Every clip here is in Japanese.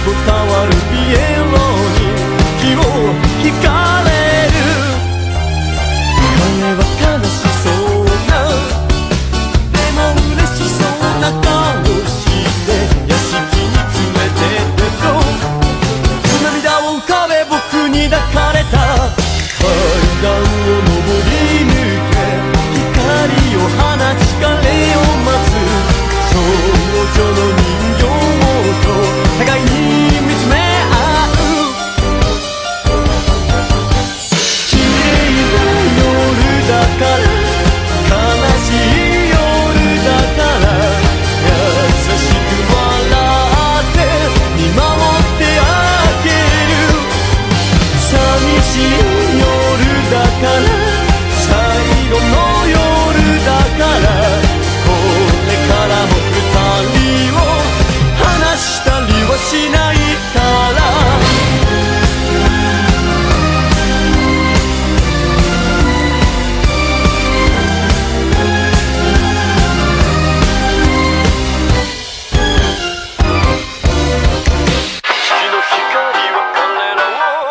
伝わるピエロに気を引かれる。彼は悲しそうな、でも嬉しそうな顔して屋敷に連れてってと涙を浮かべ僕に抱かれた。階段を上り抜け光を放ち彼を待つ少女の人形と互いに見つめ合う。綺麗な夜だから悲しい夜だから優しく笑って見守ってあげる。寂しい夜だから最後の夜だからこれからも二人を離したりはしないから。月の光は彼らを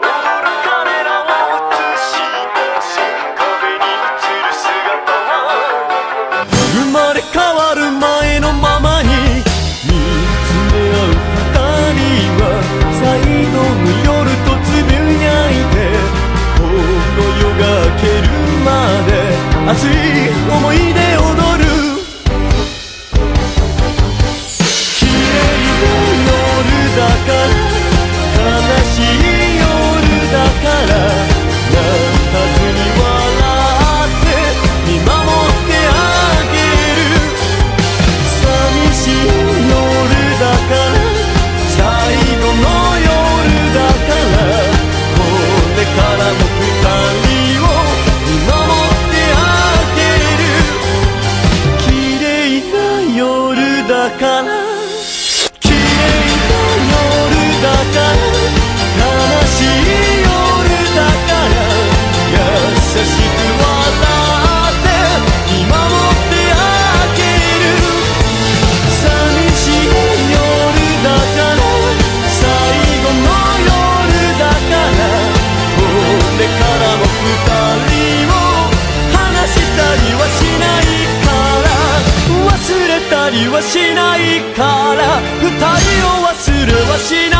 踊る彼らを映し出す。壁に映る姿は生まれ変わる前のままに見つめ合う二人は最後の夜とつぶやいてこの夜が明けるまで熱い思いで踊る。綺麗な夜だから悲しい夜だから泣かずに笑って見守ってあげる。寂しい夜だから最後の夜だからこれからも二人を見守ってあげる。綺麗な夜だから綺麗な夜だから悲しい夜だから優しく笑って見守ってあげる。寂しい夜だから最後の夜だからこれからも二人を離したりはしないから忘れたりはしないから二人を忘れはしない